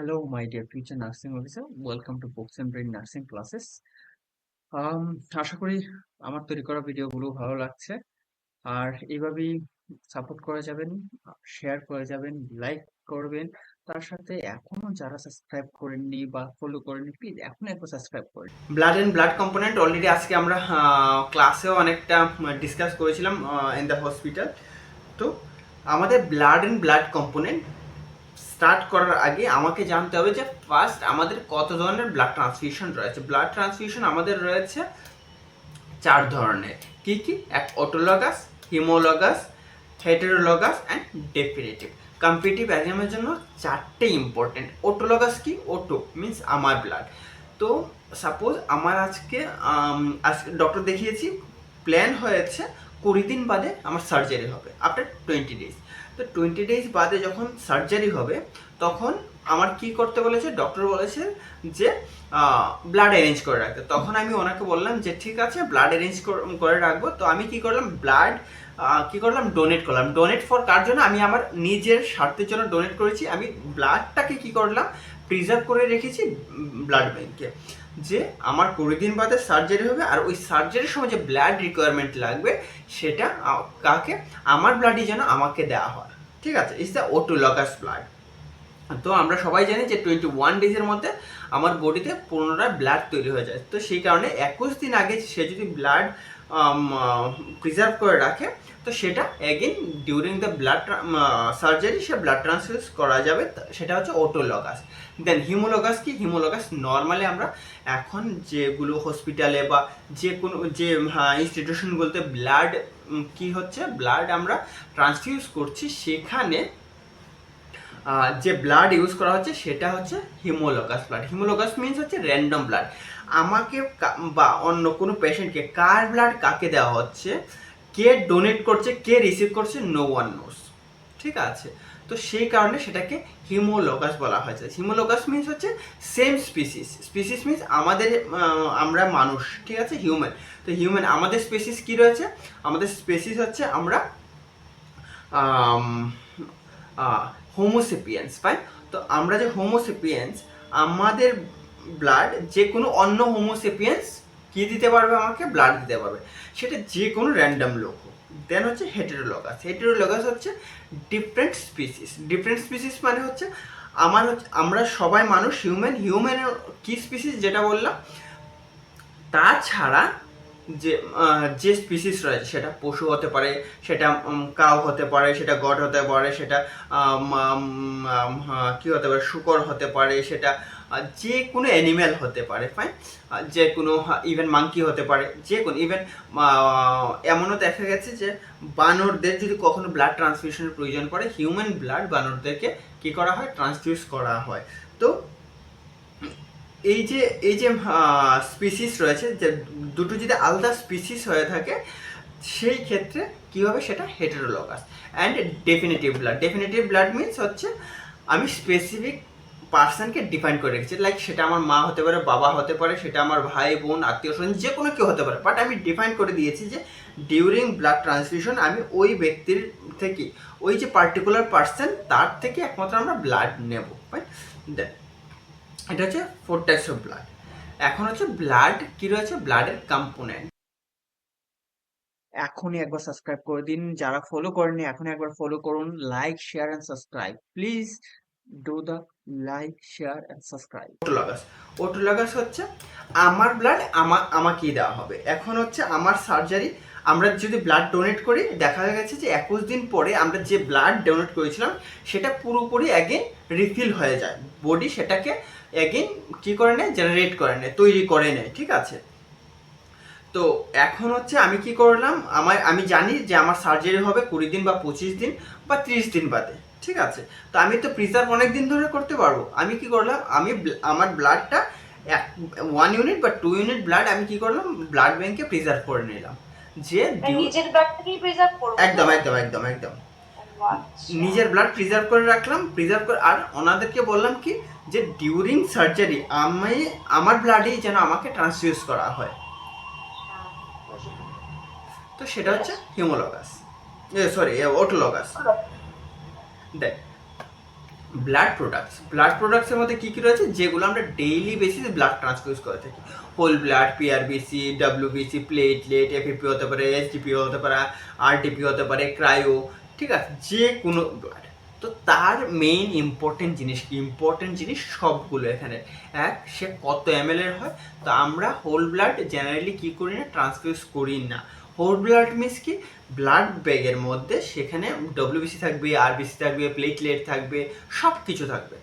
Hello, my dear future nursing officer. Welcome to Books and Brain Nursing Classes. আম, আশা করি আমার তৈরি করা ভিডিওগুলো ভালো লাগছে। আর এইভাবেই সাপোর্ট করে যাবেন, শেয়ার করে যাবেন, লাইক করবেন। তার সাথে এখনো যারা সাবস্ক্রাইব করেননি বা ফলো করেননি, প্লিজ এখন একবার সাবস্ক্রাইব করেন। Blood and blood component already আজকে আমরা ক্লাসেও অনেকটা ডিসকাস করেছিলাম ইন দ্য হসপিটাল। তো আমাদের blood and blood component start করার আগে আমাকে জানতে হবে যে ফার্স্ট আমাদের কত ধরনের ব্লাড ট্রান্সফিউশন রয়েছে। ব্লাড ট্রান্সফিউশন আমাদের রয়েছে 4 ধরনের। কি কি? এক অটোলগাস, হিমোলগাস, হেটেরোলগাস অ্যান্ড ডেফিনেটিভ। কম্পিটিটিভ এক্সামের জন্য 4টে ইম্পর্টেন্ট। অটোলগাস কি? অটো মিন্স আমার ব্লাড। তো সাপোজ আমার আজকে ডক্টর দেখিয়েছি, প্ল্যান হয়েছে 20 দিন বাদে আমার সার্জারি হবে, আফটার 20 ডেজ। তো 20 ডেজ বাদে যখন সার্জারি হবে তখন আমার কি করতে বলেছে? ডক্টর বলেছে যে ব্লাড অ্যারেঞ্জ করে রাখতে। তখন আমি ওনাকে বললাম যে ঠিক আছে, ব্লাড অ্যারেঞ্জ করে রাখবো। তো আমি কি করলাম? ব্লাড ডোনেট করলাম। ডোনেট ফর কার জন্য? আমি আমার নিজের স্বার্থের জন্য ডোনেট করেছি। আমি ব্লাডটাকে কি করলাম? প্রিজার্ভ করে রেখেছি ব্লাড ব্যাংকে, যে আমার 20 দিন বাদে সার্জারি হবে আর ওই সার্জারির সময় যে ব্লাড রিকোয়ারমেন্ট লাগবে সেটা কাকে? আমার ব্লাডই যেন আমাকে দেওয়া হয়। ঠিক আছে, ইটস দ্য অটোলগাস ব্লাড। তো আমরা সবাই জানি যে 21 ডেজের মধ্যে আমার বডিতে পুনরায় ব্লাড তৈরি হয়ে যায়। তো সেই কারণে 21 দিন আগে সে যদি ব্লাড প্রিজার্ভ করে রাখে তো সেটা again during the blood surgery say blood transfuse করা যাবে। সেটা হচ্ছে অটোলগাস। দেন হিমোলগাস কি? হিমোলগাস নর্মালি আমরা এখন যেগুলো হসপিটালে বা যে কোনো যে ইনস্টিটিউশনগুলোতে ব্লাড কি হচ্ছে, ব্লাড আমরা ট্রান্সফিউজ করছি, সেখানে যে ব্লাড ইউজ করা হচ্ছে সেটা হচ্ছে হিমোলগাস ব্লাড। হিমোলগাস মিনস হচ্ছে র্যান্ডম ব্লাড। আমাকে বা অন্য কোনো পেশেন্টকে কার ব্লাড কাকে দেওয়া হচ্ছে, কে ডোনেট করছে, কে রিসিভ করছে, নো ওয়ান নোস। ঠিক আছে, তো সেই কারণে সেটাকে হিমোলগাস বলা হয়েছে। হিমোলগাস মিনস হচ্ছে সেম স্পিসিস। স্পিসিস মিনস আমাদের আমরা মানুষ, ঠিক আছে, হিউম্যান। তো হিউম্যান আমাদের স্পিসিস কি রয়েছে? আমাদের স্পিসিস হচ্ছে আমরা হোমোসেপিয়েন্স, ফাইন। তো আমরা যে হোমোসেপিয়েন্স, আমাদের ব্লাড যে কোনো অন্য হোমোসেপিয়েন্স কি দিতে পারবে? আমাকে ব্লাড দিতে পারবে, সেটা যে কোনো র্যান্ডম লোক। দেন হচ্ছে হেটেরোলগাস। হেটেরোলগাস হচ্ছে ডিফারেন্ট স্পিসিস। ডিফারেন্ট স্পিসিস মানে হচ্ছে আমরা সবাই মানুষ, হিউম্যানের কি স্পিসিস যেটা বললাম, তাছাড়া যে যে স্পিসিস রয়েছে সেটা পশু হতে পারে, সেটা কাউ হতে পারে, সেটা গড হতে পারে, সেটা কি হতে পারে, শূকর হতে পারে, সেটা যে কোনো অ্যানিম্যাল হতে পারে, ফাইন। যে কোনো ইভেন মাঙ্কি হতে পারে, যে কোনো ইভেন এমনও দেখা গেছে যে বানরদের যদি কখনো ব্লাড ট্রান্সফিউশনের প্রয়োজন পড়ে, হিউম্যান ব্লাড বানরদেরকে কি করা হয়? ট্রান্সফিউজ করা হয়। তো এই যে স্পিসিস রয়েছে, যে দুটো যদি আলাদা স্পিসিস হয়ে থাকে সেই ক্ষেত্রে কী হবে? সেটা heterologous. And definitive blood. Definitive blood means হচ্ছে আমি স্পেসিফিক পার্সনকে ডিফাইন করে রেখেছি, লাইক সেটা আমার মা হতে পারে, বাবা হতে পারে, সেটা আমার ভাই বোন আত্মীয় স্বজন যে কোনো কেউ হতে পারে, বাট আমি ডিফাইন করে দিয়েছি যে ডিউরিং ব্লাড ট্রান্সফিউশন আমি ওই ব্যক্তির থেকে, ওই যে পার্টিকুলার পার্সন তার থেকে একমাত্র আমরা ব্লাড নেব, রাইট? দেন এটা হচ্ছে 4 টাইপস অফ ব্লাড। এখন হচ্ছে ব্লাড কি রয়েছে? ব্লাডের কম্পোনেন্ট। এখনই একবার সাবস্ক্রাইব করে দিন, যারা ফলো করেননি এখনই একবার ফলো করুন। Like, share and subscribe, please do the like, share and subscribe. Autologous. Autologous হচ্ছে আমার ব্লাড আমাকেই দেওয়া হবে। এখন হচ্ছে আমার সার্জারি, আমরা যদি ব্লাড ডোনেট করি, দেখা গেছে যে 21 দিন পরে আমরা যে ব্লাড ডোনেট করেছিলাম সেটা পুরোপুরি অ্যাগেন রিফিল হয়ে যায়। বডি সেটাকে অ্যাগেন কি করে নেয়? জেনারেট করে নেয়, তৈরি করে নেয়, ঠিক আছে। তো এখন হচ্ছে আমি কি করলাম, আমি জানি যে আমার সার্জারি হবে 20 দিন বা 25 দিন বা 30 দিন বাদে, ঠিক আছে। তো আমি তো প্রিজার্ভ অনেক দিন ধরে করতে পারবো। আমি কি করলাম? আমার ব্লাডটা 1 ইউনিট বা 2 ইউনিট ব্লাড আমি কি করলাম? ব্লাড ব্যাংকে প্রিজার্ভ করে নিলাম, যে নিজের ব্লাডটাকেই প্রিজার্ভ করব। একদম একদম একদম একদম নিজের ব্লাড প্রিজার্ভ করে রাখলাম, প্রিজার্ভ করে। আর ওনাদেরকে বললাম কি, যে ডিউরিং সার্জারি আমার ব্লাডই যেন আমাকে ট্রান্সফিউজ করা হয়। তো সেটা হচ্ছে হিমোলগাস, সরি অটোলগাস। দেখ ব্লাড প্রোডাক্টসের মধ্যে কী কী রয়েছে, যেগুলো আমরা ডেইলি বেসিসে ব্লাড ট্রান্সফিউজ করে থাকি। Whole blood, PRBC, WBC, platelet, এফএপি হতে পারে, এসডিপি হতে পারে, আরটিপি হতে পারে, ক্রায়ো, ঠিক আছে, যে কোনো ব্লাড। তো তার মেইন ইম্পর্টেন্ট জিনিস সবগুলো এখানে। সে কত এমএল এর হয়। তো আমরা হোল ব্লাড জেনারেলি কী করি না, ট্রান্সফিউজ করি না। হোল ব্লাড মিন্স কি, ব্লাড ব্যাগের মধ্যে সেখানে ডব্লিউবিসি থাকবে, আরবিসি থাকবে, প্লেটলেট থাকবে, সব কিছু থাকবে।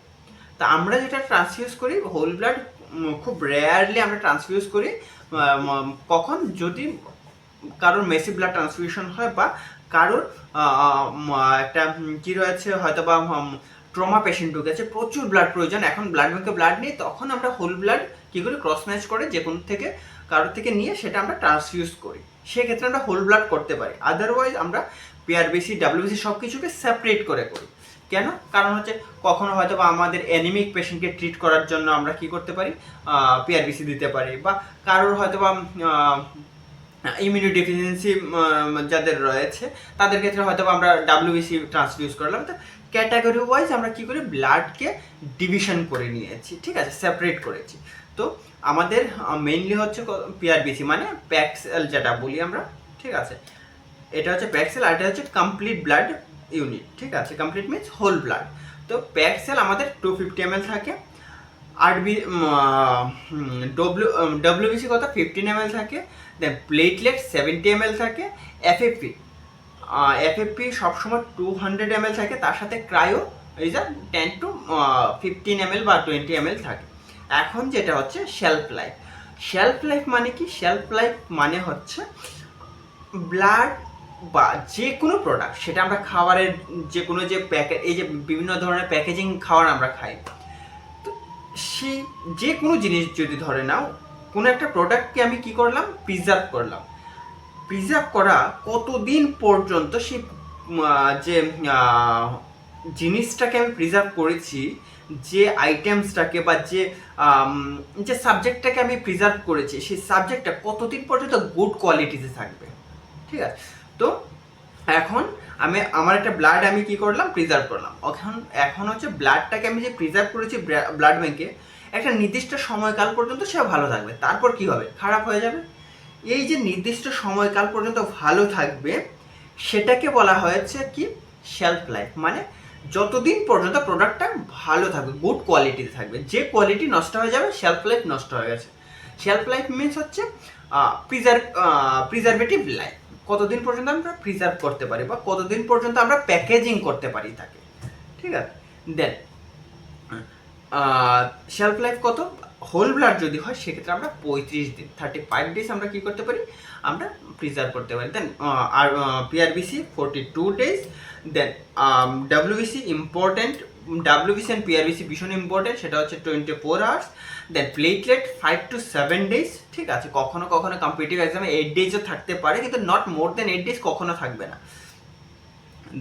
তা আমরা যেটা ট্রান্সফিউজ করি হোল ব্লাড, খুব রেয়ারলি আমরা ট্রান্সফিউজ করি কখন, যদি কারোর মেসি ব্লাড ট্রান্সফিউশন হয় বা কারোর একটা কী রয়েছে, হয়তো বা ট্রমা পেশেন্ট ঢুকেছে, প্রচুর ব্লাড প্রয়োজন, এখন ব্লাড ব্যাংকে ব্লাড নেই, তখন আমরা হোল ব্লাড কী করি, ক্রস ম্যাচ করে যে কোনো থেকে কারোর থেকে নিয়ে সেটা আমরা ট্রান্সফিউজ করি। সেক্ষেত্রে আমরা হোল ব্লাড করতে পারি। আদারওয়াইজ আমরা পিআরবিসি, ডাব্লিউবিসি সব কিছুকে সেপারেট করে করি। কেন? কারণ হচ্ছে কখনো হয়তো বা আমাদের অ্যানিমিক পেশেন্টকে ট্রিট করার জন্য আমরা কি করতে পারি, পিআরবিসি দিতে পারি, বা কারোর হয়তো বা ইমিউনি ডেফিসিয়েন্সি যাদের রয়েছে তাদের ক্ষেত্রে হয়তো আমরা ডাব্লিউবিসি ট্রান্সফিউজ করলাম। তো ক্যাটাগরি ওয়াইজ আমরা কি করি, ব্লাডকে ডিভিশন করে নিয়েছি, ঠিক আছে, সেপারেট করেছি। তো আমাদের মেইনলি হচ্ছে পিআরবিসি মানে প্যাক্সেল যেটা বলি আমরা, ঠিক আছে, এটা হচ্ছে প্যাক্সেল, আর এটা হচ্ছে কমপ্লিট ব্লাড ইউনিট, ঠিক আছে, কমপ্লিট মিনস হোল ব্লাড। তো প্যাক্সেল আমাদের 250 ml থাকে, আরবি ডব্লিউবিসি কত 15 ml থাকে, দেন প্লেটলেট 70 ml থাকে, এফএপি সবসময় 200 ml থাকে, তার সাথে ক্রায়ো এই যা 10 to 15 ml বা 20 ml থাকে। এখন যেটা হচ্ছে শেলফ লাইফ মানে কি, শেলফ লাইফ মানে হচ্ছে ব্লাড বা যে কোনো প্রোডাক্ট, সেটা আমরা খাবারের যে কোনো যে এই যে বিভিন্ন ধরনের প্যাকেজিং খাবার আমরা খাই, তো সেই যে কোনো জিনিস যদি ধরে নাও, কোনো একটা প্রোডাক্টকে আমি কি করলাম, প্রিজার্ভ করা কতদিন পর্যন্ত সেই যে জিনিসটাকে আমি প্রিজার্ভ করেছি, যে আইটেমসটাকে বা যে সাবজেক্টটাকে আমি প্রিজার্ভ করেছি, সেই সাবজেক্টটা কতদিন পর্যন্ত গুড কোয়ালিটিতে থাকবে, ঠিক আছে। তো এখন আমার একটা ব্লাড আমি কি করলাম, প্রিজার্ভ করলাম। এখন হচ্ছে ব্লাডটাকে আমি যে প্রিজার্ভ করেছি ব্লাড ব্যাংকে, একটা নির্দিষ্ট সময়কাল পর্যন্ত সে ভালো থাকবে, তারপর কি হবে, খারাপ হয়ে যাবে। এই যে নির্দিষ্ট সময়কাল পর্যন্ত ভালো থাকবে, সেটাকে বলা হয়েছে কি, শেলফ লাইফ। মানে যতদিন পর্যন্ত প্রোডাক্টটা ভালো থাকবে, গুড কোয়ালিটিতে থাকবে। যে কোয়ালিটি নষ্ট হয়ে যাবে, শেলফ লাইফ নষ্ট হয়ে গেছে। শেলফ লাইফ মিনস হচ্ছে প্রিজারভেটিভ লাইফ, কতদিন পর্যন্ত আমরা প্রিজার্ভ করতে পারি বা কতদিন পর্যন্ত আমরা প্যাকেজিং করতে পারি তাকে, ঠিক আছে। দেন শেলফ লাইফ কত, হোল ব্লাড যদি হয় সেক্ষেত্রে আমরা 35 দিন 35 ডেজ আমরা কি করতে পারি, আমরা প্রিজার্ভ করতে পারি। দেন আর PRBC 42 days. Then WBC important, WBC and PRBC ভীষণ ইম্পর্টেন্ট, সেটা হচ্ছে 24 hours. Then platelet 5 to 7 days, ঠিক আছে, কখনো কম্পিটিটিভ এক্সামে 8 ডেজও থাকতে পারে, কিন্তু নট মোর দেন 8 ডেজ কখনো থাকবে না।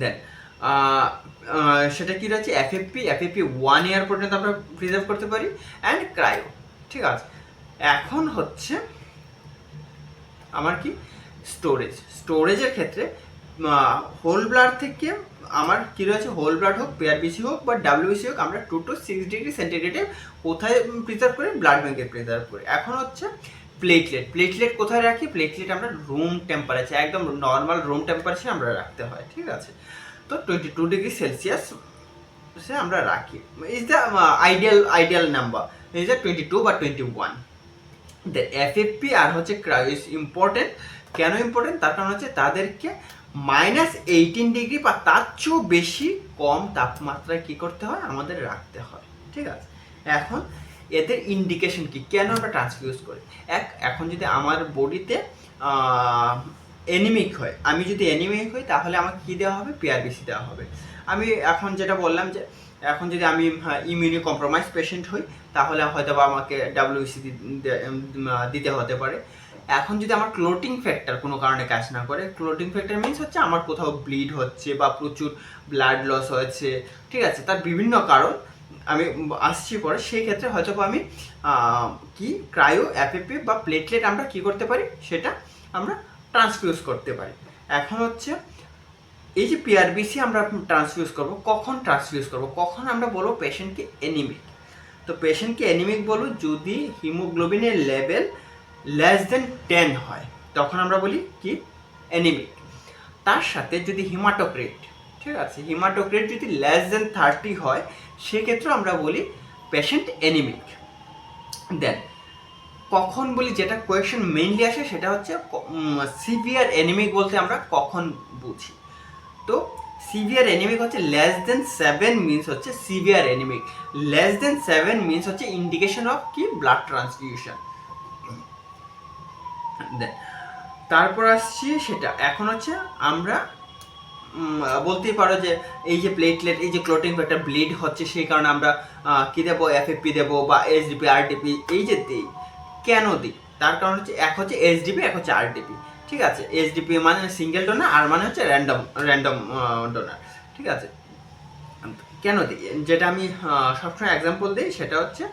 দেন সেটা কি রয়েছে, এফএপি 1 ইয়ার পর্যন্ত আমরা প্রিজার্ভ করতে পারি, অ্যান্ড ক্রায়ো, ঠিক আছে। এখন হচ্ছে আমার কি, স্টোরেজের ক্ষেত্রে হোল ব্লাড থেকে আমার কি রয়েছে, হোল ব্লাড হোক, পিআরবিসি হোক বা ডাব্লিউবিসি হোক, আমরা 2 to 6 ডিগ্রি সেন্টিগ্রেডে কোথায় প্রিজার্ভ করি, ব্লাড ব্যাংকে প্রিজার্ভ করি। এখন হচ্ছে প্লেটলেট কোথায় রাখি, প্লেটলেট আমরা রুম টেম্পারেচার, একদম নর্মাল রুম টেম্পারেচার আমরা রাখতে হয়, ঠিক আছে। তো 22 ডিগ্রি সেলসিয়াস সে আমরা রাখি, is the ideal number, is the 22 বা 21। দ্য এফএপি আর হচ্ছে ক্রায়ো ইজ ইম্পর্টেন্ট। কেন ইম্পর্টেন্ট, তার কারণ হচ্ছে তাদেরকে -18 ডিগ্রি বা তার চেয়েও বেশি কম তাপমাত্রায় কি করতে হয়, আমাদের রাখতে হয়, ঠিক আছে। এখন এদের ইন্ডিকেশন কি, কেন আমরা ট্রান্সফিউজ করি। এখন যদি আমার বডিতে অ্যানিমিক হয়, আমি যদি অ্যানিমিক হই, তাহলে আমাকে কী দেওয়া হবে, পিআরবিসি দেওয়া হবে। আমি এখন যেটা বললাম যে এখন যদি আমি ইমিউনি কম্প্রোমাইজ পেশেন্ট হই, তাহলে হয়তো বা আমাকে ডাব্লিউবিসি দিতে হতে পারে। এখন যদি আমার ক্লোটিং ফ্যাক্টর কোনো কারণে কাজ না করে, ক্লোটিং ফ্যাক্টর মিনস হচ্ছে আমার কোথাও ব্লিড হচ্ছে বা প্রচুর ব্লাড লস হয়েছে, ঠিক আছে, তার বিভিন্ন কারণ আমি আসছি পরে, সেই ক্ষেত্রে হয়তো আমি কি ক্রায়ো, এফএপি বা প্লেটলেট আমরা কি করতে পারি, সেটা আমরা ট্রান্সফিউজ করতে পারি। এখন হচ্ছে এই যে পিআরবিসি আমরা ট্রান্সফিউজ করব, কখন ট্রান্সফিউজ করব, কখন আমরা বলবো পেশেন্টকে অ্যানিমিক। তো পেশেন্টকে অ্যানিমিক বলবো যদি হিমোগ্লোবিনের লেভেল লেস দেন 10 হয়, তখন আমরা বলি কি অ্যানিমিক। তার সাথে যদি হিমাটোক্রিট, ঠিক আছে, হিমাটোক্রিট যদি লেস দেন 30 হয়, সেক্ষেত্রে আমরা বলি পেশেন্ট অ্যানিমিক। দেন কখন বলি, যেটা কোয়েশ্চেন মেইনলি আসে সেটা হচ্ছে সিভিয়ার অ্যানিমিক বলতে আমরা কখন বুঝি। তো সিভিয়ার অ্যানিমিক হচ্ছে লেস দেন 7 মিনস হচ্ছে severe anaemic. Less than 7 means হচ্ছে ইন্ডিকেশন অফ কি ব্লাড ট্রান্সফিউশন। দেন তারপর আসছি সেটা এখন হচ্ছে আমরা বলতেই পারো যে এই যে প্লেটলেট, এই যে ক্লোটিং ফ্যাক্টর ব্লিড হচ্ছে, সেই কারণে আমরা কী দেবো, এফএফপি দেবো বা এসডিপি আরডিপি এই যে দিই। কেন দিই? তার কারণ হচ্ছে এক হচ্ছে এসডিপি, এক হচ্ছে আরডিপি। ঠিক আছে, এসডিপি মানে সিঙ্গেল ডোনার, আর মানে হচ্ছে র্যান্ডম ডোনার। ঠিক আছে, কেন দিই, যেটা আমি সবসময় এক্সাম্পল দিই সেটা হচ্ছে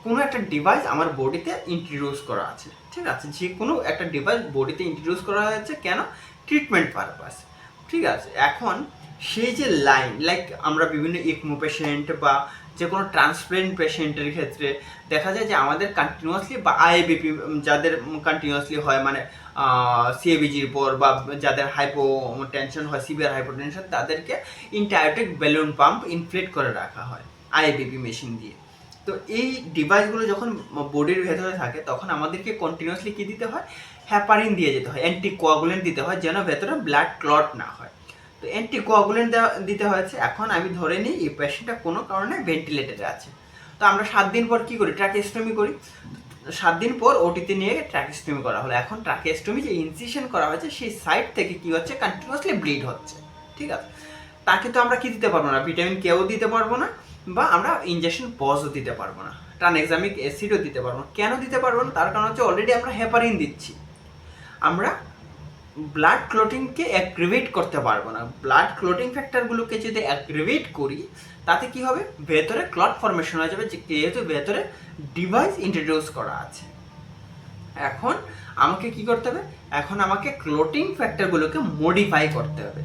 কোনো একটা ডিভাইস আমার বডিতে ইন্ট্রোডিউস করা আছে। ঠিক আছে, যে কোনো একটা ডিভাইস বডিতে ইন্ট্রোডিউস করা হয়েছে কেন? Treatment purpose. ঠিক আছে, এখন সেই যে লাইন, লাইক আমরা বিভিন্ন ইকমো পেশেন্ট বা যে কোনো ট্রান্সপ্লান্ট পেশেন্টের ক্ষেত্রে দেখা যায় যে আমাদের কন্টিনিউয়াসলি বা আইবিপি যাদের কন্টিনিউয়াসলি হয়, মানে সিএবিজির পর, বা যাদের হাইপো টেনশন হয়, সিভিয়ার হাইপোটেনশন, তাদেরকে ইনটায়োটিক বেলুন পাম্প ইনফ্লেট করে রাখা হয় আইবিপি মেশিন দিয়ে। তো এই ডিভাইসগুলো যখন বডির ভেতরে থাকে তখন আমাদেরকে কন্টিনিউয়াসলি কী দিতে হয়? হ্যাপারিন দিয়ে যেতে হয়, অ্যান্টিকোয়াগুলেন্ট দিতে হয়, যেন ভেতরে ব্লাড ক্লট না হয়। তো অ্যান্টিকোয়াগুলেন্ট দিতে হয়েছে। এখন আমি ধরে নিই এই পেশেন্টটা কোনো কারণে ভেন্টিলেটরে আছে। তো আমরা 7 দিন পর কী করি? ট্র্যাকিওস্টমি করি। 7 দিন পর ওটিতে নিয়ে ট্র্যাকিওস্টমি করা হলো। এখন ট্র্যাকিওস্টমি যে ইনসিশন করা হয়েছে সেই সাইড থেকে কী হচ্ছে? কন্টিনিউয়াসলি ব্লিড হচ্ছে। ঠিক আছে, তাকে তো আমরা কি দিতে পারবো না? ভিটামিন কেও দিতে পারবো না, বা আমরা ইনজেকশন পজও দিতে পারবো না, ট্রানএক্সামিক অ্যাসিডও দিতে পারবো না। কেন দিতে পারবো না? তার কারণ হচ্ছে অলরেডি আমরা হেপারিন দিচ্ছি। আমরা ব্লাড ক্লটিংকে অ্যাগ্রিভেট করতে পারবো না। ব্লাড ক্লটিং ফ্যাক্টরগুলোকে যদি অ্যাগ্রিভেট করি তাতে কি হবে? ভেতরে ক্লট ফর্মেশন হয়ে যাবে, যেহেতু ভেতরে ডিভাইস ইন্ট্রোডিউস করা আছে। এখন আমাকে কি করতে হবে? এখন আমাকে ক্লটিং ফ্যাক্টরগুলোকে মডিফাই করতে হবে।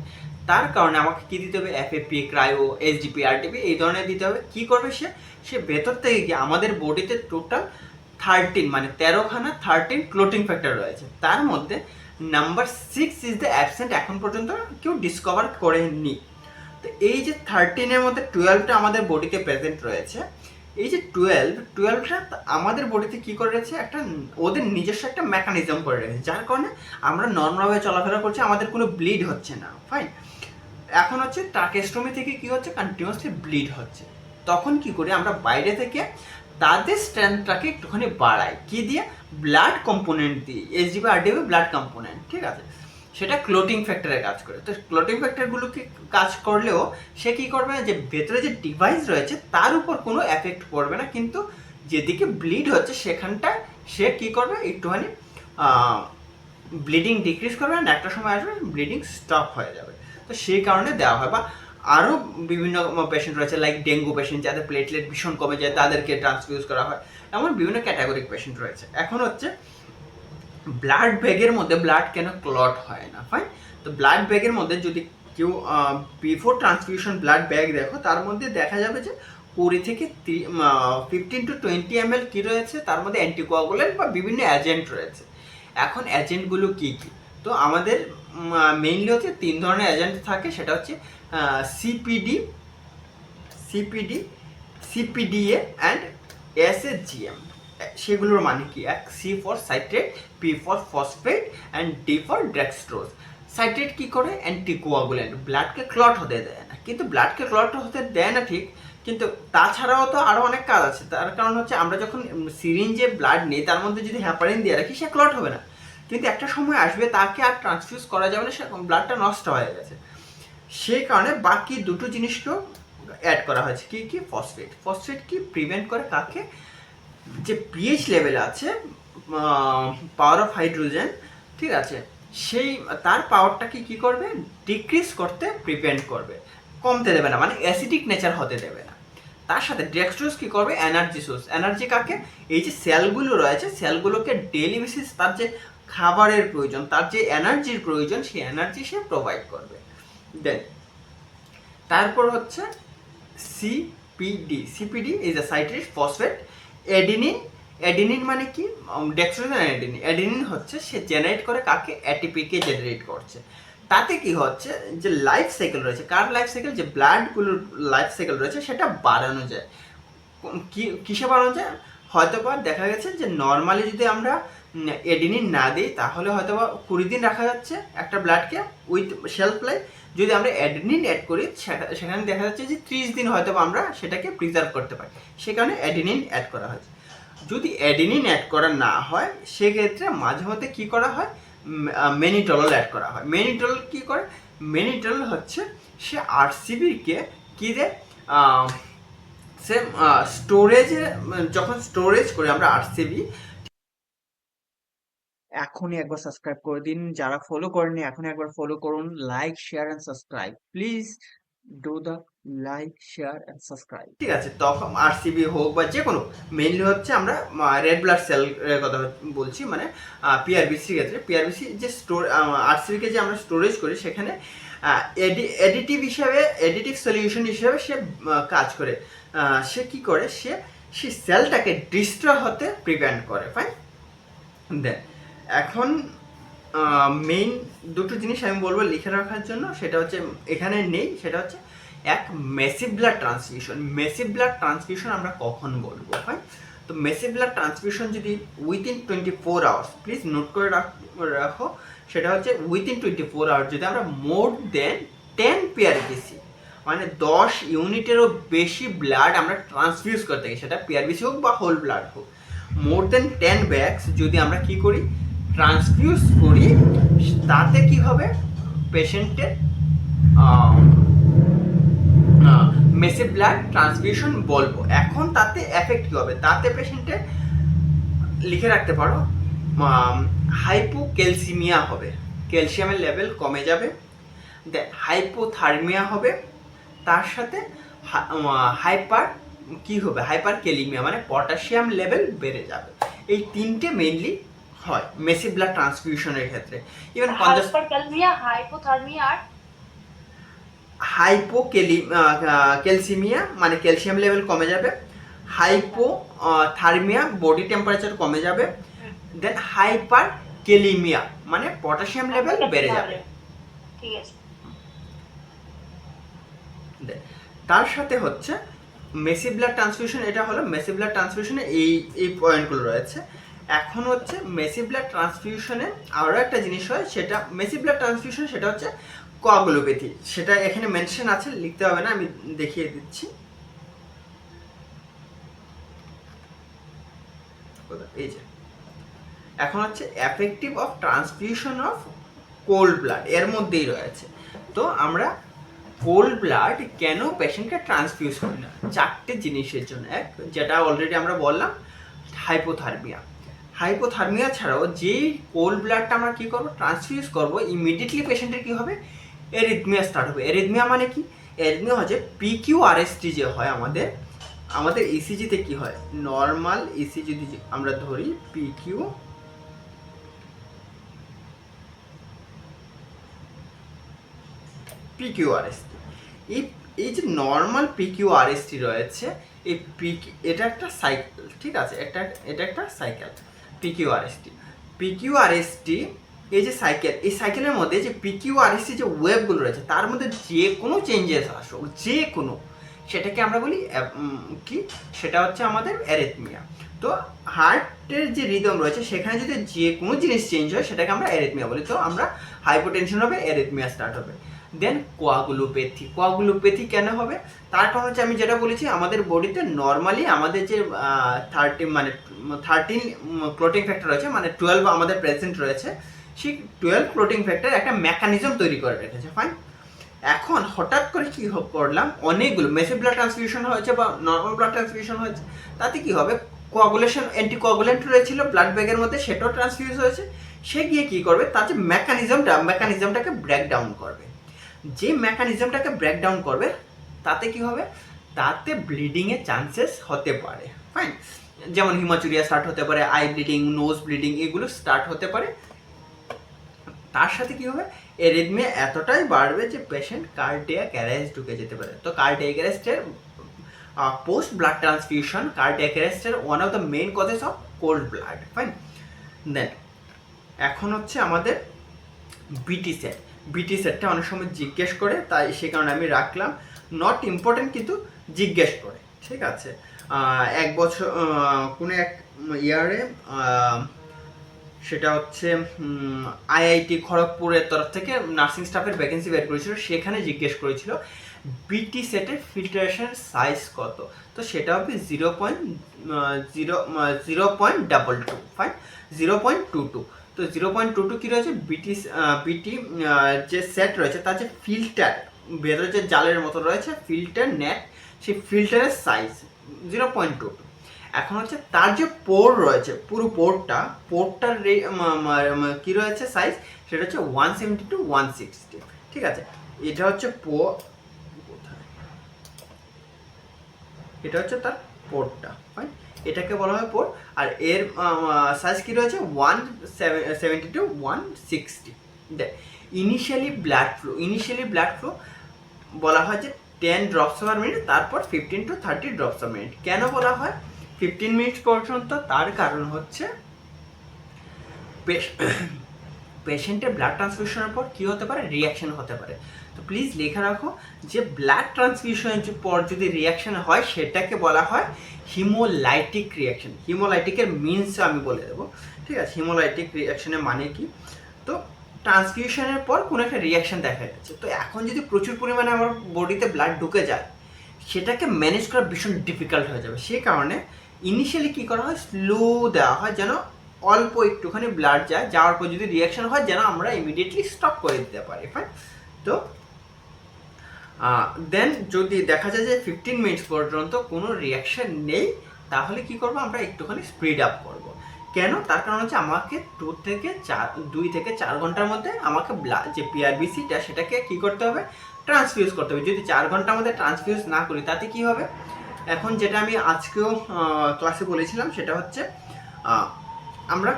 তার কারণে আমাকে কি দিতে হবে? এফএফপি, ক্রায়ো, এসডিপি, আরটিপি এই ধরনের দিতে হবে। কি করবে সে ভেতর থেকে গিয়ে আমাদের বডিতে টোটাল 13 মানে 13 ক্লটিং ফ্যাক্টর রয়েছে। তার মধ্যে নাম্বার 6 ইজ দ্য অ্যাবসেন্ট, এখন পর্যন্ত কেউ ডিসকভার করেননি। তো এই যে 13-এর মধ্যে 12টা আমাদের বডিতে প্রেজেন্ট রয়েছে। এই যে 12টা আমাদের বডিতে কি করে রয়েছে? একটা ওদের নিজস্ব একটা মেকানিজম করে রয়েছে, যার কারণে আমরা নর্মালভাবে চলাফেরা করছি, আমাদের কোনো ব্লিড হচ্ছে না। ফাইন, এখন হচ্ছে ট্রাকেস্টমি থেকে কি হচ্ছে? কন্টিনিউয়াসলি ব্লিড হচ্ছে। তখন কি করি? আমরা বাইরে থেকে তাদের স্ট্রেংথটাকে একটুখানি বাড়াই। কি দিয়ে? ব্লাড কম্পোনেন্ট দিয়ে, এসডিপি আরডিপি ব্লাড কম্পোনেন্ট। ঠিক আছে, সেটা ক্লোটিং ফ্যাক্টরে কাজ করে। তো ক্লোটিং ফ্যাক্টরগুলোকে কাজ করলেও সে কী করবে? যে ভেতরে যে ডিভাইস রয়েছে তার উপর কোনো এফেক্ট পড়বে না, কিন্তু যেদিকে ব্লিড হচ্ছে সেখানটায় সে কী করবে? একটুখানি ব্লিডিং ডিক্রিজ করবে, আর একটা সময় আসবে ব্লিডিং স্টপ হয়ে যাবে। তো সেই কারণে দেওয়া হয়। বা আরও বিভিন্ন পেশেন্ট রয়েছে, লাইক ডেঙ্গু পেশেন্ট, যাদের প্লেটলেট ভীষণ কমে যায়, তাদেরকে ট্রান্সফিউজ করা হয়। এমন বিভিন্ন ক্যাটাগরিক পেশেন্ট রয়েছে। এখন হচ্ছে ব্লাড ব্যাগের মধ্যে ব্লাড কেন ক্লট হয় না? ফাইন, তো ব্লাড ব্যাগের মধ্যে যদি কেউ বিফোর ট্রান্সফিউশন ব্লাড ব্যাগ দেখো, তার মধ্যে দেখা যাবে যে 20 থেকে 15 to 20 ml কী রয়েছে? তার মধ্যে অ্যান্টিকোয়াগুলেন্ট বা বিভিন্ন এজেন্ট রয়েছে। এখন এজেন্টগুলো কী কী? তো আমাদের মেইনলি হচ্ছে 3 ধরনের এজেন্ট থাকে, সেটা হচ্ছে সিপিডিএ অ্যান্ড এসএসজিএম। সেগুলোর মানে কি? এক, C for citrate, P for phosphate and D for dextrose. Citrate কি করে? অ্যান্টিকোয়াগুলেন্ট, ব্লাডকে ক্লট হতে দেয় না। কিন্তু ব্লাডকে ক্লট হতে দেয় না ঠিক, কিন্তু তাছাড়াও তো আরও অনেক কাজ আছে। তার কারণ হচ্ছে আমরা যখন সিরিঞ্জে ব্লাড নিই তার মধ্যে যদি হ্যাপারিন দিয়ে রাখি, সে ক্লট হবে না। কিন্তু একটা সময় আসবে তাকে আর ট্রান্সফিউজ করা যাবে না, সে ব্লাডটা নষ্ট হয়ে গেছে। সেই কারণে বাকি দুটো জিনিসকেও অ্যাড করা হয়েছে। কি কি? ফসফেট কি প্রিভেন্ট করে? কাকে? যে পিএইচ লেভেল আছে, পাওয়ার অফ হাইড্রোজেন, ঠিক আছে, সেই তার পাওয়ারটাকে কি করবে? ডিক্রিজ করতে প্রিভেন্ট করবে, কমতে দেবে না, মানে অ্যাসিডিক নেচার হতে দেবে না। তার সাথে ডেক্সট্রোজ কি করবে? Energy source. এনার্জি কাকে? এই যে সেলগুলো রয়েছে, সেলগুলোকে ডেইলি বেসিস তার যে খাবারের প্রয়োজন, তার যে এনার্জির প্রয়োজন সেই এনার্জি সে প্রোভাইড করবে। দেন তারপর হচ্ছে CPD. CPD is a citric phosphate adenine. Adenine মানে কি? ডেক্সট্রোজেন অ্যাডিনিন। অ্যাডিনিন হচ্ছে সে জেনারেট করে কাকে? এটিপিকে জেনারেট করছে। তাতে কি হচ্ছে, যে লাইফ সাইকেল রয়েছে, কার লাইফ সাইকেল, যে ব্লাডগুলোর লাইফ সাইকেল রয়েছে সেটা বাড়ানো যায়। কিসে বাড়ানো যায়? হয়তো বা দেখা গেছে যে নর্মালি যদি আমরা এডিনিন না দিই তাহলে হয়তো বা 20 দিন রাখা যাচ্ছে একটা ব্লাডকে উইথ শেলফ লাইফ। যদি আমরা অ্যাডিনিন অ্যাড করি সেখানে দেখা যাচ্ছে যে 30 দিন হয়তো বা আমরা সেটাকে প্রিজার্ভ করতে পারি, সে কারণে অ্যাডিনিন অ্যাড করা হয়েছে। যদি অ্যাডিনিন অ্যাড করা না হয় সেক্ষেত্রে মাঝে মধ্যে কী করা হয়, মেনিটরল অ্যাড করা হয়। মেনিটরল কী করে? মেনিটরল হচ্ছে সে আরসিবিকে কী দেয়, সে স্টোরেজে, যখন স্টোরেজ করি আমরা আরসিবি। এখনই একবার সাবস্ক্রাইব করে দিন, যারা ফলো করেননি এখনই একবার ফলো করুন। Like, share and subscribe, please do the like, share and subscribe. ঠিক আছে, তখন আরসিবি হোক বা যে কোনো, মেইনলি হচ্ছে আমরা রেড ব্লাড সেল কথা বলছি, মানে পিআরবিসির ক্ষেত্রে পিআরবিসি যে আরসিবিকে যে আমরা স্টোরেজ করি সেখানে এডিটিভ হিসাবে, এডিটিভ সলিউশন হিসাবে সে কাজ করে। সে কি করে, সে সেলটাকে ডিস্ট্রয় হতে প্রিভেন্ট করে। ফাইন। দেন এখন মেইন দুটো জিনিস আমি বলবো লিখে রাখার জন্য, সেটা হচ্ছে এখানে নেই, সেটা হচ্ছে এক massive blood transfusion. Massive blood transfusion আমরা কখন বলবো? ফাইন। তো মেসিভ ব্লাড ট্রান্সফিউশন যদি উইদিন 24 আওয়ার্স, প্লিজ নোট করে রাখো, সেটা হচ্ছে উইদিন 24 আওয়ার্স যদি আমরা মোর দেন 10 পিআরবিসি মানে 10 ইউনিটেরও বেশি ব্লাড আমরা ট্রান্সফিউজ করতে থাকি, সেটা পিআরবিসি হোক বা হোল ব্লাড হোক, মোর দেন 10 ব্যাগস যদি আমরা কি করি, ট্রান্সফিউজ করি, তাতে কি হবে, পেশেন্টের মেসিভ ব্লাড ট্রান্সফিউশন বলবো। এখন তাতে এফেক্ট কী হবে, তাতে পেশেন্টের লিখে রাখতে পারো হাইপোক্যালসিমিয়া হবে, ক্যালসিয়ামের লেভেল কমে যাবে। দেন হাইপোথার্মিয়া হবে, তার সাথে হাইপার কি হবে, হাইপার ক্যালিমিয়া মানে পটাশিয়াম লেভেল বেড়ে যাবে। এই তিনটে মেইনলি হয় মেসিভ ব্লাড ট্রান্সফিউশনের ক্ষেত্রে। ইভেন হাইপারক্যালমিয়া, হাইপোথার্মিয়া আর ক্যালসিমিয়া মানে ক্যালসিয়াম লেভেল কমে যাবে, হাইপোথার্মিয়া বডি টেম্পারেচার কমে যাবে, দেন হাইপার ক্যালিমিয়া মানে পটাশিয়াম লেভেল বেড়ে যাবে। ঠিক আছে। তার সাথে হচ্ছে মেসিভ ব্লাড ট্রান্সফিউশন, এটা হলো মেসিভ ব্লাড ট্রান্সফিউশনে এই পয়েন্টগুলো রয়েছে। এখন হচ্ছে মেসিভ ব্লাড ট্রান্সফিউশনে আরও একটা জিনিস হয়, সেটা মেসিভ ব্লাড ট্রান্সফিউশন, সেটা হচ্ছে কোয়াগুলোপ্যাথি। সেটা এখানে মেনশন আছে, লিখতে হবে না, আমি দেখিয়ে দিচ্ছি। এই যে এখন হচ্ছে effective of transfusion of cold blood, এর মধ্যেই রয়েছে। তো আমরা কোল্ড ব্লাড কেন পেশেন্টকে ট্রান্সফিউজ করি না, 4টে জিনিসের জন্য। এক, যেটা অলরেডি আমরা বললাম, হাইপোথার্মিয়া। হাইপোথার্মিয়া ছাড়াও যেই কোল্ড ব্লাডটা আমরা কী করবো, ট্রান্সফিউজ করবো, ইমিডিয়েটলি পেশেন্টের কী হবে, এরিথমিয়া স্টার্ট হবে। এরিথমিয়া মানে কি? এরিথমিয়া হচ্ছে PQRST যে হয় আমাদের ইসিজিতে কি হয়, নর্মাল ইসিজি যদি আমরা ধরি PQRST, এই যে নর্মাল PQRST রয়েছে, এই এটা একটা সাইকেল, ঠিক আছে, এটা একটা সাইকেল PQRST এই যে সাইকেল, এই সাইকেলের মধ্যে যে PQRST যে ওয়েভগুলো রয়েছে তার মধ্যে যে কোনো চেঞ্জেস আসুক, যে কোনো, সেটাকে আমরা বলি কি, সেটা হচ্ছে আমাদের অ্যারিথমিয়া। তো হার্টের যে রিদম রয়েছে সেখানে যদি যে কোনো জিনিস চেঞ্জ হয় সেটাকে আমরা অ্যারিথমিয়া বলি। তো আমরা হাইপোটেনশন হবে, অ্যারিথমিয়া স্টার্ট হবে। দেন কোয়াগুলোপ্যাথি কেন হবে, তার কারণ হচ্ছে আমি যেটা বলেছি, আমাদের বডিতে নর্মালি আমাদের যে 13 ক্লোটিং ফ্যাক্টর রয়েছে, মানে 12 আমাদের প্রেজেন্ট রয়েছে, সেই 12 ক্লোটিং ফ্যাক্টর একটা মেকানিজম তৈরি করে রেখেছে। ফাইন। এখন হঠাৎ করে কি করলাম, অনেকগুলো মেসিভ ব্লাড ট্রান্সফিউশন হয়েছে বা নর্মাল ব্লাড ট্রান্সফিউশন হয়েছে, তাতে কি হবে, কোয়াগুলেশন অ্যান্টিকোয়াগুলেন্ট রয়েছিল ব্লাড ব্যাগের মধ্যে, সেটাও ট্রান্সফিউজ হয়েছে। সে গিয়ে কি করবে, তার যে মেকানিজমটাকে ব্রেকডাউন করবে। যে মেকানিজমটাকে ব্রেকডাউন করবে তাতে কি হবে, তাতে ব্লিডিংয়ের চান্সেস হতে পারে। ফাইন। যেমন হিমাচুরিয়া স্টার্ট হতে পারে, আই ব্লিডিং, নোজ ব্লিডিং, এগুলো স্টার্ট হতে পারে তার সাথে কি হবে, এরিথমিয়া এতটাই বাড়বে যে পেশেন্ট কার্ডিয়াক অ্যারেস্ট ঢুকে যেতে পারে। তো কার্ডিয়াক অ্যারেস্টের পোস্ট ব্লাড ট্রান্সফিউশন, কার্ডিয়াক অ্যারেস্টের one of the main causes of cold blood. Fine, then এখন হচ্ছে আমাদের বিটি সেট। বিটি সেটটা অনেক সময় জিজ্ঞেস করে, তাই সে কারণে আমি রাখলাম, নট ইম্পর্টেন্ট কিন্তু জিজ্ঞেস করে, ঠিক আছে। এক বছর কোনো এক ইয়ারে সেটা হচ্ছে আইআইটি খড়গপুরের তরফ থেকে নার্সিং স্টাফের ভ্যাকেন্সি বের করেছিল, সেখানে জিজ্ঞেস করেছিল বিটি সেটের ফিল্টারেশন সাইজ কত। তো সেটা হবে 0.22, ফাইন, 0.22। তো 0.22 কী রয়েছে, বিটি যে সেট রয়েছে তার যে ফিল্টার ভেতরে যে জালের মতো রয়েছে ফিল্টার নেট, সেই ফিল্টারের সাইজ 0.22। এখন হচ্ছে তার যে পোর রয়েছে, পুরো পোরটার কী রয়েছে সাইজ, সেটা হচ্ছে 170 to 160, ঠিক আছে। এটা হচ্ছে এটা হচ্ছে তার পোরটা, ফাইন, এটাকে বলা হয় পোর। আর এর সাইজ কী রয়েছে 170 to 160। দেখ, ইনিশিয়ালি ব্লাড ফ্লো বলা হয় যে 10 ড্রপস পার মিনিট, তারপর 15 to 30 ড্রপস পার মিনিট। কেন বলা হয় 15 মিনিট পর্যন্ত? তার কারণ হচ্ছে পেশেন্টের ব্লাড ট্রান্সফিউশনের পর কী হতে পারে, রিয়াকশন হতে পারে। তো প্লিজ লেখা রাখো যে ব্লাড ট্রান্সফিউশনের পর যদি রিয়াকশন হয় সেটাকে বলা হয় হিমোলাইটিক রিয়াকশন। হিমোলাইটিকের মিনস আমি বলে দেবো, ঠিক আছে। হিমোলাইটিক রিয়াকশনের মানে কি, তো ট্রান্সফিউশনের পর কোনো একটা রিয়াকশন দেখা যাচ্ছে, তো এখন যদি প্রচুর পরিমাণে আমার বডিতে ব্লাড ঢুকে যায় সেটাকে ম্যানেজ করা ভীষণ ডিফিকাল্ট হয়ে যাবে। সেই কারণে ইনিশিয়ালি কী করা হয়, স্লো দেওয়া হয়, যেন অল্প একটুখানি ব্লাড যায়, যাওয়ার পর যদি রিয়াকশন হয় যেন আমরা ইমিডিয়েটলি স্টপ করে দিতে পারি, ফাইন। তো দেন যদি দেখা যায় যে 15 মিনিটস পর্যন্ত কোনো রিয়াকশন নেই, তাহলে কি করব, আমরা একটুখানি স্পিড আপ করব। কেন? তার কারণ হচ্ছে আমাকে 2 থেকে 4 ঘন্টার মধ্যে আমাকে যে পিআরবিসিটা সেটাকে কি করতে হবে, ট্রান্সফিউজ করতে হবে। যদি 4 ঘন্টার মধ্যে ট্রান্সফিউজ না করি তাতে কি হবে, এখন যেটা আমি আজকেও ক্লাসে বলেছিলাম সেটা হচ্ছে আমরা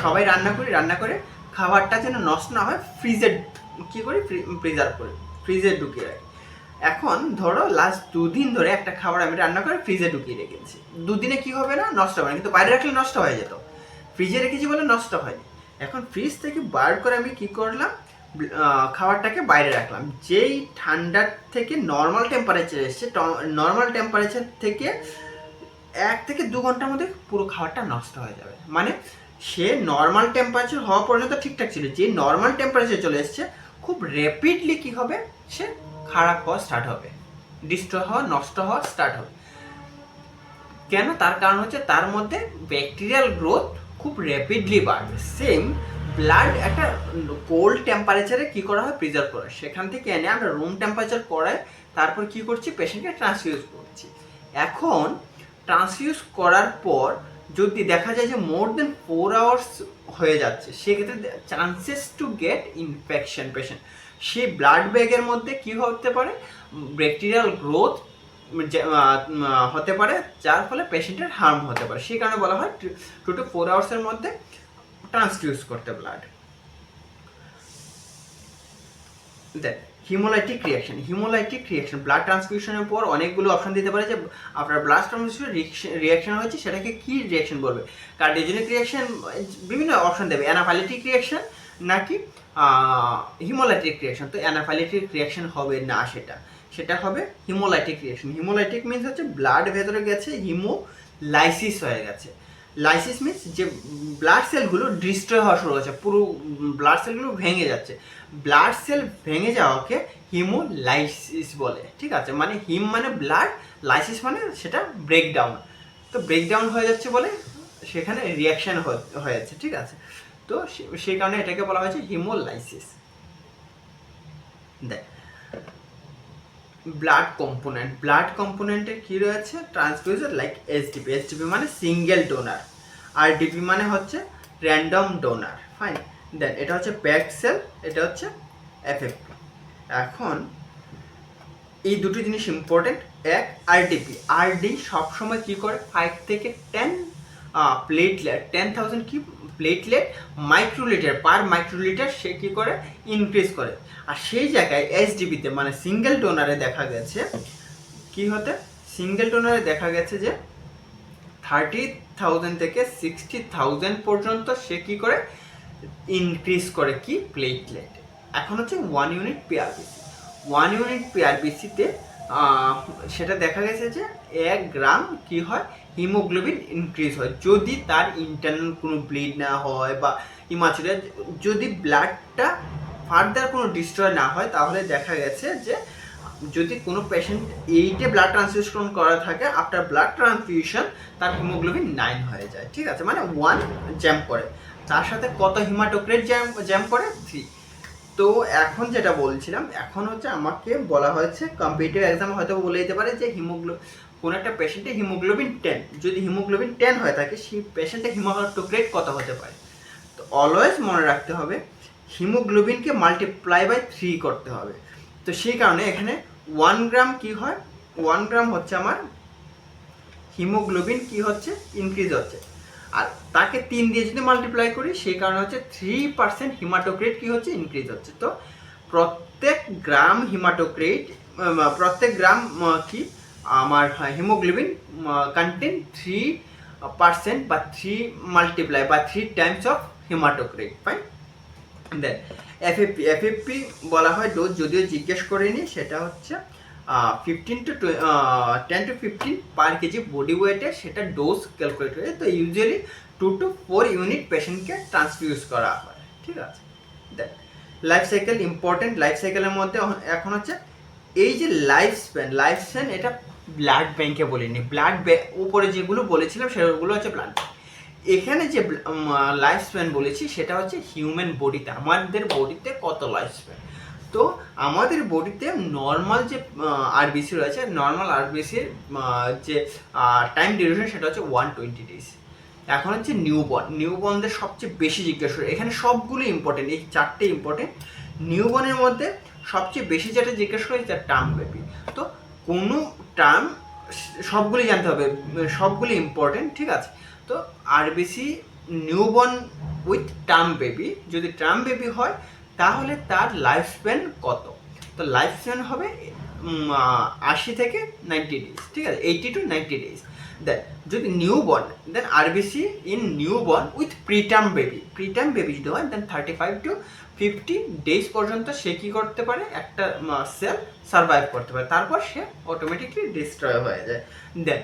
সবাই রান্না করে খাবারটা যেন নষ্ট না হয় ফ্রিজে কী করি, প্রিজার্ভ করি, ফ্রিজে ঢুকিয়ে রাখি। এখন ধরো লাস্ট 2 দিন ধরে একটা খাবার আমি রান্না করে ফ্রিজে ঢুকিয়ে রেখেছি, 2 দিনে কি হবে না, নষ্ট হবে না, কিন্তু বাইরে রাখলে নষ্ট হয়ে যেত, ফ্রিজে রেখেছি বলে নষ্ট হয়নি। এখন ফ্রিজ থেকে বার করে আমি কি করলাম, খাবারটাকে বাইরে রাখলাম, যেই ঠান্ডার থেকে নর্মাল টেম্পারেচার এসছে, নর্মাল টেম্পারেচার থেকে 1 থেকে 2 ঘন্টার মধ্যে পুরো খাবারটা নষ্ট হয়ে যাবে। মানে সে নর্মাল টেম্পারেচার হওয়া পর্যন্ত ঠিকঠাক ছিল, যে নর্মাল টেম্পারেচার চলে এসছে খুব র্যাপিডলি কি হবে, সে খারাপ হওয়া স্টার্ট হবে, ডিস্ট্রয় হওয়া, নষ্ট হওয়া স্টার্ট হবে। কেন? তার কারণ হচ্ছে তার মধ্যে ব্যাকটেরিয়াল গ্রোথ খুব র্যাপিডলি বাড়বে। সেম ব্লাড একটা কোল্ড টেম্পারেচারে কি করা হয়, প্রিজার্ভ করা হয়, সেখান থেকে এনে আমরা রুম টেম্পারেচার করায় তারপর কি করছি, পেশেন্টকে ট্রান্সফিউজ করছি। এখন ট্রান্সফিউজ করার পর যদি দেখা যায় যে মোর দেন 4 আওয়ার্স হয়ে যাচ্ছে, সেক্ষেত্রে chances to get infection patient, সেই ব্লাড ব্যাগের মধ্যে কি হতে পারে, ব্যাকটেরিয়াল গ্রোথ হতে পারে, যার ফলে পেশেন্টের হার্ম হতে পারে। সেই কারণে বলা হয় 2 to 4 আওয়ার্সের মধ্যে ট্রান্সফিউজ করতে ব্লাড। দেন হিমোলাইটিক রিয়াকশন ব্লাড ট্রান্সফিউশনের পর অনেকগুলো অপশন দিতে পারে যে আপনার ব্লাড ট্রান্সফিউশন রিয়াকশন হয়েছে, সেটাকে কি রিয়াকশন বলবে, কার্ডিওজেনিক রিয়াকশন, বিভিন্ন অপশন দেবে, অ্যানাফাইলেটিক রিয়াকশন নাকি হিমোলাইটিক রিয়াকশন। তো অ্যানাফাইলেটিক রিয়াকশন হবে না, সেটা হবে হিমোলাইটিক রিয়াকশন। হিমোলাইটিক মিনস হচ্ছে ব্লাড ভেতরে গেছে, হিমোলাইসিস হয়ে গেছে। লাইসিস মিনস যে ব্লাড সেলগুলো ডিস্ট্রয় হওয়া শুরু হচ্ছে, পুরো ব্লাড সেলগুলো ভেঙে যাচ্ছে, ব্লাড সেল ভেঙে যাওয়াকে হিমোলাইসিস বলে, ঠিক আছে। মানে হিম মানে ব্লাড, লাইসিস মানে সেটা ব্রেকডাউন, তো ব্রেকডাউন হয়ে যাচ্ছে বলে সেখানে রিয়াকশন হয়েছে, ঠিক আছে। তো সেই কারণে এটাকে বলা হয়েছে হিমোলাইসিস। দেখ, ব্লাড কম্পোনেন্টে কি রয়েছে, ট্রান্সফিউজার লাইক এসডিপি মানে সিঙ্গেল ডোনার, আর ডিপি মানে হচ্ছে র্যান্ডম ডোনার, ফাইন। দেন এটা হচ্ছে প্যাকড সেল, এটা হচ্ছে এফএফপি। এখন এই দুটো জিনিস ইম্পর্টেন্ট। এক, আরডি সবসময় কি করে, 5 থেকে 10 প্লেটলেট, 10,000 কি প্লেটলেট মাইক্রোলিটার পার মাইক্রোলিটার সে কী করে ইনক্রিজ করে। আর সেই জায়গায় এসডিপিতে মানে সিঙ্গেল ডোনারে দেখা গেছে কি হতে, সিঙ্গেল ডোনারে দেখা গেছে যে 30,000 থেকে 60,000 পর্যন্ত সে কী করে ইনক্রিজ করে কি প্লেটলেট। এখন হচ্ছে 1 ইউনিট পিআরবিসি, 1 ইউনিট পিআরবিসিতে সেটা দেখা গেছে যে 1 গ্রাম কি হয় হিমোগ্লোবিন ইনক্রিজ হয় যদি তার ইন্টারনাল কোনো ব্লিড না হয় বা ইমাচুরিয়া, যদি ব্লাডটা ফার্দার কোনো ডিস্ট্রয় না হয়, তাহলে দেখা গেছে যে যদি কোনো পেশেন্ট 8-এ ব্লাড ট্রান্সফিউশন করা থাকে, আফটার ব্লাড ট্রান্সফিউশন তার হিমোগ্লোবিন 9 হয়ে যায়, ঠিক আছে, মানে 1 জ্যাম করে, তার সাথে কত হিমাটোক্রেট জ্যাম করে 3। তো এখন যেটা বলছিলাম, এখন হচ্ছে আমাকে বলা হয়েছে কম্পিটিটিভ এক্সাম হয়তো বলে দিতে পারে যে কোনো একটা পেশেন্টের হিমোগ্লোবিন 10, যদি হিমোগ্লোবিন 10 হয়ে থাকে সেই পেশেন্টের হিমাটোক্রেট কত হতে পারে। তো অলওয়েজ মনে রাখতে হবে হিমোগ্লোবিনকে মাল্টিপ্লাই বাই 3 করতে হবে। তো সেই কারণে এখানে 1 গ্রাম কি হয়, 1 গ্রাম হচ্ছে আমার হিমোগ্লোবিন কি হচ্ছে ইনক্রিজ হচ্ছে, আর তাকে 3 দিয়ে যদি মাল্টিপ্লাই করি সেই কারণে হচ্ছে 3% হিমাটোক্রেট কি হচ্ছে ইনক্রিজ হচ্ছে। তো প্রত্যেক গ্রাম হিমাটোক্রেট, প্রত্যেক গ্রাম কি আমার হিমোগ্লোবিন কন্টেন 3% বা 3 মাল্টিপ্লাই বা 3 times of haematocrit, fine. Then FFP বলা হয় ডোজ, যদিও জিজ্ঞেস করিনি, সেটা হচ্ছে 10 to 15 পার কেজি বডি ওয়েটে সেটা ডোজ ক্যালকুলেট হয়ে, তো ইউজুয়ালি 2 to 4 ইউনিট পেশেন্টকে ট্রান্সফিউজ করা হয়, ঠিক আছে। দেন লাইফ সাইকেল ইম্পর্টেন্ট, লাইফ সাইকেলের মধ্যে এখন হচ্ছে এই যে লাইফ স্প্যান এটা ব্লাড ব্যাংকে বলিনি, উপরে যেগুলো বলেছিলাম সেগুলো হচ্ছে ব্লাড ব্যাংক। এখানে যে লাইফ স্প্যান বলেছি সেটা হচ্ছে হিউম্যান বডিতে, আমাদের বডিতে কত লাইফ স্প্যান। তো আমাদের বডিতে নর্মাল যে আরবিসি রয়েছে, নর্মাল আরবিসির যে টাইম ডিউরেশন সেটা হচ্ছে 120 ডেজ। এখন হচ্ছে নিউবর্নদের সবচেয়ে বেশি জিজ্ঞাসা করে, এখানে সবগুলো ইম্পর্টেন্ট, এই 4টে ইম্পর্টেন্ট। নিউবর্নের মধ্যে সবচেয়ে বেশি যেটা জিজ্ঞাসা করে তার টার্ম বেবি। তো কোনো টার্ম সবগুলি জানতে হবে, সবগুলি ইম্পর্টেন্ট, ঠিক আছে। তো RBC newborn with term baby, যদি টার্ম বেবি হয় তাহলে তার লাইফ স্প্যান কত, তো লাইফ স্প্যান হবে 80 থেকে 90 ডেজ, ঠিক আছে, 80 to 90 ডেজ। দেন যদি newborn, then RBC in newborn with preterm baby যদি হয় দেন 35 to 50 ডেজ পর্যন্ত সে কী করতে পারে, একটা সেল সার্ভাইভ করতে পারে, তারপর সে অটোমেটিকলি ডিস্ট্রয় হয়ে যায়। দেন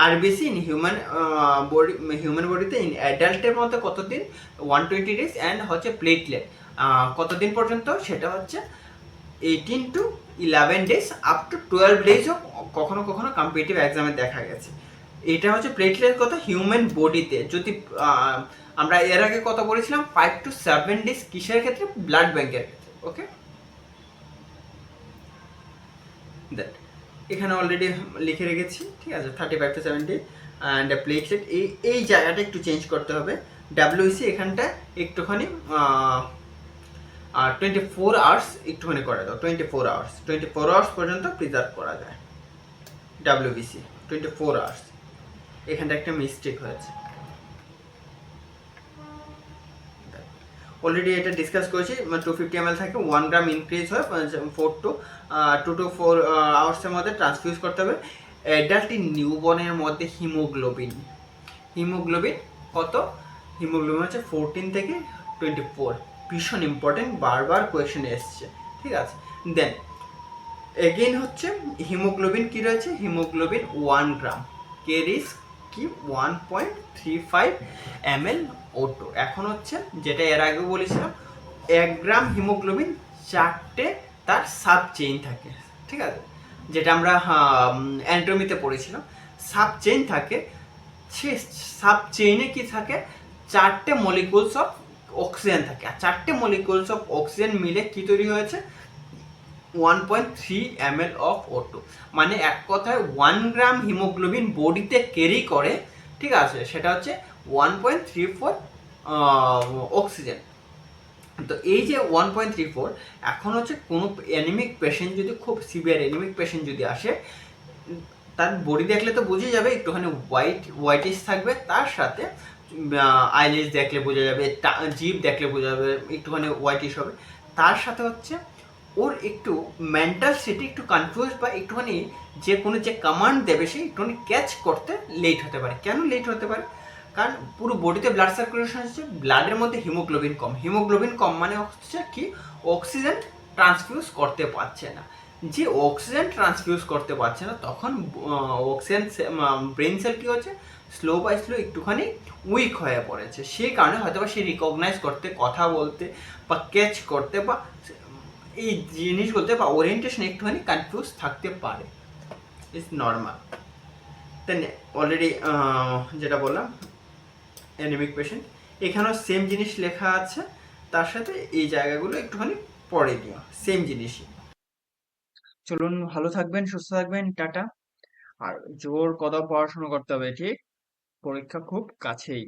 আরবিসি ইন হিউম্যান বডিতে ইন অ্যাডাল্টের মধ্যে কতদিন, 120 ডেজ, অ্যান্ড হচ্ছে প্লেটলেট কতদিন পর্যন্ত, সেটা হচ্ছে 18 to 11 ডেজ আপ টু 12 ডেজও কখনো কখনো কম্পিটিটিভ এক্সামে দেখা গেছে। এটা হচ্ছে প্লেটলেট কথা হিউম্যান বডিতে। যদি আমরা এর আগে কথা বলেছিলাম 5 to 7 ডেজ কিসের ক্ষেত্রে, ব্লাড ব্যাংকের ক্ষেত্রে, ওকে। দ্যাট এখানে অলরেডি লিখে রেখেছি, ঠিক আছে, 35 to 70 অ্যান্ড প্লেটলেট এই জায়গাটা একটু চেঞ্জ করতে হবে। ডাব্লিউসি এখানটা একটুখানি 24 আওয়ার্স একটুখানি করে দাও, 24 আওয়ার্স পর্যন্ত প্রিজার্ভ করা যায় ডাব্লিউবিসি 24 আওয়ার্স। এখানটা একটা মিস্টেক হয়েছে, অলরেডি এটা ডিসকাস করেছি। 250 ml থাকে, 1 গ্রাম ইনক্রিজ হয় 2 to 4 আওয়ার্সের মধ্যে ট্রান্সফিউজ করতে হবে। অ্যাডাল্ট নিউবর্নের মধ্যে হিমোগ্লোবিন কত, হিমোগ্লোবিন হচ্ছে 14 থেকে 24, ভীষণ ইম্পর্টেন্ট, বারবার কোয়েশ্চেনে এসছে, ঠিক আছে। দেন এগেইন হচ্ছে হিমোগ্লোবিন কি রয়েছে, হিমোগ্লোবিন 1 গ্রাম ক্যারিজ কি 1.35 ml O2। এখন হচ্ছে যেটা এর আগে বলেছিলাম 1 গ্রাম হিমোগ্লোবিন 4টে তার সাব চেইন থাকে, ঠিক আছে, যেটা আমরা অ্যানাটমিতে পড়েছিলাম, সাব চেইন থাকে। সে সাব চেইনে কি থাকে, 4টে মলিকুলস অফ অক্সিজেন থাকে, আর 4টে মলিকুলস অফ অক্সিজেন মিলে কি তৈরি হয়েছে 1.3 ml অফ O2। মানে এক কথায় 1 গ্রাম হিমোগ্লোবিন বডিতে ক্যারি করে, ঠিক আছে, সেটা হচ্ছে 1.34 অক্সিজেন। তো এই যে 1.34, এখন হচ্ছে কোনো অ্যানিমিক পেশেন্ট যদি, খুব সিভিয়ার অ্যানিমিক পেশেন্ট যদি আসে, তার বডি দেখলে তো বুঝে যাবে একটুখানি হোয়াইটিশ থাকবে, তার সাথে আইলিস দেখলে বোঝা যাবে, জিভ দেখলে বোঝা যাবে একটুখানি হোয়াইটিশ হবে। তার সাথে হচ্ছে ওর একটু মেন্টাল সেটে একটু কনফিউজ বা একটুখানি যে কোনো যে কমান্ড দেবে সে একটুখানি ক্যাচ করতে লেট হতে পারে। কেন লেট হতে পারে? কারণ পুরো বডিতে ব্লাড সার্কুলেশন হচ্ছে, ব্লাডের মধ্যে হিমোগ্লোবিন কম। হিমোগ্লোবিন কম মানে হচ্ছে কি, অক্সিজেন ট্রান্সফিউজ করতে পারছে না। যে অক্সিজেন ট্রান্সফিউজ করতে পারছে না তখন অক্সিজেন ব্রেন সেল কি হচ্ছে, স্লো বাই স্লো একটুখানি উইক হয়ে পড়েছে। সেই কারণে হয়তো বা সে রিকগনাইজ করতে, কথা বলতে বা ক্যাচ করতে বা এই জিনিসগুলোতে বা ওরিয়েন্টেশন একটুখানি কনফিউজ থাকতে পারে। It's normal. দেন অলরেডি যেটা বললাম অ্যানিমিক পেশেন্ট, এখানেও সেম জিনিস লেখা আছে, তার সাথে এই জায়গাগুলো একটুখানি পড়ে দিও, সেম জিনিসই। চলুন, ভালো থাকবেন, সুস্থ থাকবেন, টাটা। আর জোর কদম পড়াশোনা করতে হবে, ঠিক? পরীক্ষা খুব কাছেই।